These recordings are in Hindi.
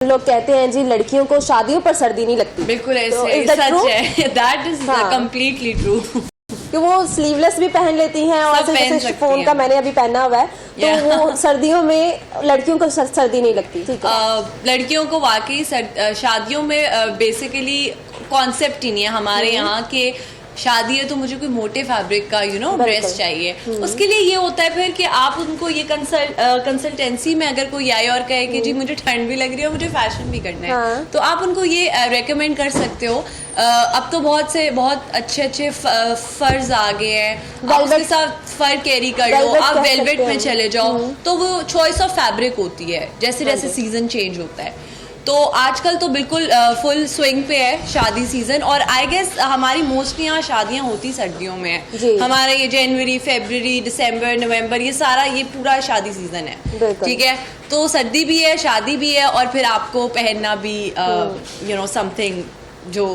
लोग कहते हैं जी लड़कियों को शादियों पर सर्दी नहीं लगती। बिल्कुल ऐसे तो सच है, दैट इज कम्प्लीटली ट्रू। कि वो स्लीवलेस भी पहन लेती हैं और जैसे शिफॉन का मैंने अभी पहना हुआ है, तो वो सर्दियों में लड़कियों को सर्दी नहीं लगती। ठीक है। लड़कियों को वाकई शादियों में बेसिकली कॉन्सेप्ट ही नहीं है हमारे यहाँ के शादी है तो मुझे कोई मोटे फैब्रिक का ड्रेस चाहिए। उसके लिए ये होता है फिर कि आप उनको ये कंसल्टेंसी में अगर कोई आए और कहे कि जी मुझे ठंड भी लग रही है और मुझे फैशन भी करना है, तो आप उनको ये रेकमेंड कर सकते हो। अब तो बहुत अच्छे फर्ज आ गए हैं, आप उसके साथ फर कैरी कर लो, आप वेलवेट में चले जाओ, तो वो चॉइस ऑफ फैब्रिक होती है जैसे जैसे सीजन चेंज होता है। तो आजकल तो बिल्कुल फुल स्विंग पे है शादी सीजन, और आई गेस हमारी मोस्टली यहाँ शादियाँ होती सर्दियों में है। हमारे ये जनवरी, फरवरी, दिसंबर, नवंबर, ये सारा ये पूरा शादी सीजन है। ठीक है, तो सर्दी भी है, शादी भी है, और फिर आपको पहनना भी समथिंग जो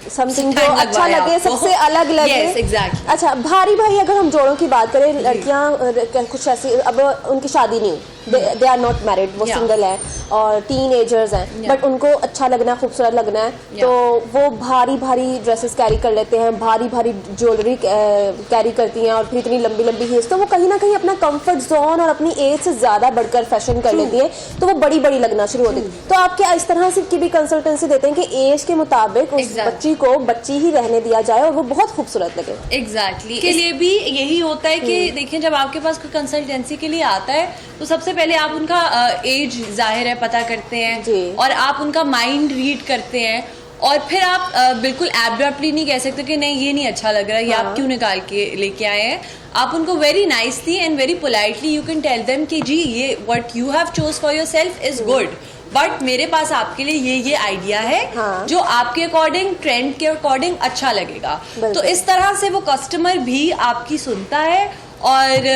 अच्छा लगे, सबसे अलग लगे। yes, exactly. अच्छा, भारी अगर हम जोड़ों की बात करें, लड़कियां कुछ ऐसी, अब उनकी शादी नहीं, दे आर नॉट मैरिड, वो सिंगल है और टीन एजर्स हैं, बट उनको अच्छा लगना है, खूबसूरत लगना है, तो वो भारी ड्रेसेस कैरी कर लेते हैं, भारी ज्वेलरी कैरी करती हैं, और फिर इतनी लंबी हील्स, तो वो कहीं ना कहीं अपना कंफर्ट जोन और अपनी एज से ज्यादा बढ़कर फैशन कर लेती हैं, तो वो बड़ी लगना शुरू होती है। तो आप क्या इस तरह से की भी कंसल्टेंसी देते हैं कि एज के मुताबिक उस बच्ची को बच्ची ही रहने दिया जाए और वो बहुत खूबसूरत लगे? एग्जैक्टली के लिए भी यही होता है कि देखिए, जब आपके पास कोई कंसल्टेंसी के लिए आता है तो सबसे पहले आप उनका एज जाहिर है पता करते हैं, और आप उनका माइंड रीड करते हैं, और फिर आप बिल्कुल एब्रप्टली नहीं कह सकते कि नहीं ये नहीं अच्छा लग रहा है, ये आप क्यों निकाल के लेके आए हैं। आप उनको very nicely and very politely you can tell them कि जी ये what you have chose for yourself is good, but मेरे पास आपके लिए ये आइडिया है जो आपके अकॉर्डिंग, ट्रेंड के अकॉर्डिंग अच्छा लगेगा। तो इस तरह से वो कस्टमर भी आपकी सुनता है, और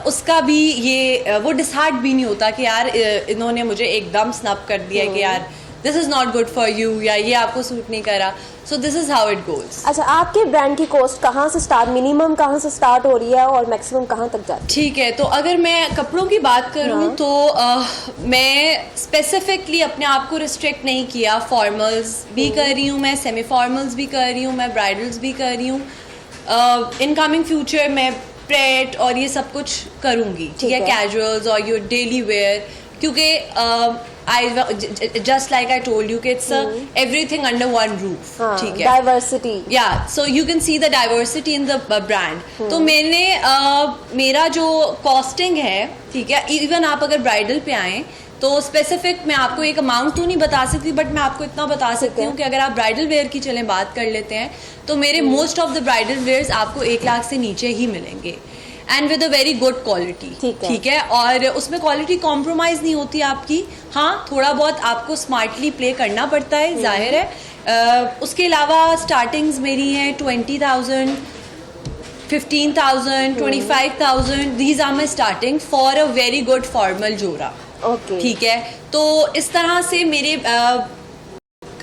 उसका भी ये वो डिसहार्ट भी नहीं होता कि यार इन्होंने मुझे एकदम स्नप कर दिया कि यार this is not good for you, या ये आपको सूट नहीं करा। So this is how it goes. अच्छा, आपके ब्रांड की कॉस्ट कहाँ से स्टार्ट, मिनिमम कहाँ से स्टार्ट हो रही है और मैक्सिमम कहाँ तक जाती है? ठीक है, तो अगर मैं कपड़ों की बात करूँ तो मैं स्पेसिफिकली अपने आप को रिस्ट्रिक्ट नहीं किया। फॉर्मल्स भी कर रही हूँ मैं, सेमी फॉर्मल्स भी कर रही हूँ मैं, ब्राइडल्स भी कर रही हूँ। इन कमिंग फ्यूचर मैं प्रेट और ये सब कुछ करूँगी, ठीक है, कैजुअल्स और योर डेली वेयर, क्योंकि just like I told you, it's everything under one roof. ठीक है, diversity. Yeah, so you can see the diversity in the brand. तो मैंने मेरा जो कॉस्टिंग है, ठीक है, इवन आप अगर ब्राइडल पे आए तो स्पेसिफिक मैं आपको एक अमाउंट तो नहीं बता सकती, बट मैं आपको इतना बता सकती हूँ कि अगर आप ब्राइडल वेयर की चलें बात कर लेते हैं तो मेरे most of the bridal wears आपको 1 लाख से नीचे ही मिलेंगे, and with a very good quality. ठीक है, और उसमें क्वालिटी कॉम्प्रोमाइज नहीं होती आपकी। हाँ, थोड़ा बहुत आपको स्मार्टली प्ले करना पड़ता है, जाहिर है। उसके अलावा स्टार्टिंग्स मेरी हैं 20,000, 15,000, 25,000, these are my starting for a very good formal jora. ठीक है, तो इस तरह से मेरे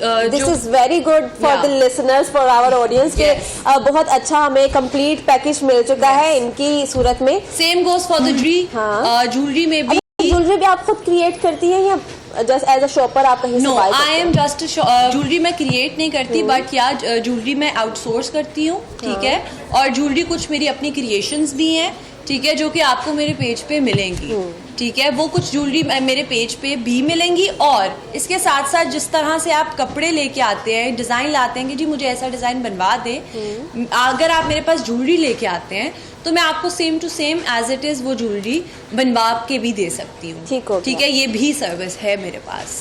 this is very good for the listeners, for our audience, के बहुत अच्छा हमें कंप्लीट पैकेज मिल चुका है इनकी सूरत में। Same goes for the jewellery में भी। ज्वेलरी भी आप खुद क्रिएट करती हैं या जस्ट एज अ शॉपर आप कहीं से बाय करते हैं? आई एम जस्ट ज्वेलरी मैं क्रिएट नहीं करती, बट या ज्वेलरी मैं आउटसोर्स करती हूँ। ठीक है, और ज्वेलरी कुछ मेरी अपनी क्रिएशंस भी हैं, ठीक है, जो कि आपको मेरे पेज पे मिलेंगी। ठीक है, वो कुछ ज्वेलरी मेरे पेज पे भी मिलेंगी, और इसके साथ साथ जिस तरह से आप कपड़े लेके आते हैं, डिजाइन लाते हैं कि जी मुझे ऐसा डिजाइन बनवा दे, अगर आप मेरे पास ज्वेलरी लेके आते हैं तो मैं आपको same to same as it is वो ज्वेलरी बनवा के भी दे सकती हूँ। ठीक है, ये भी सर्विस है मेरे पास।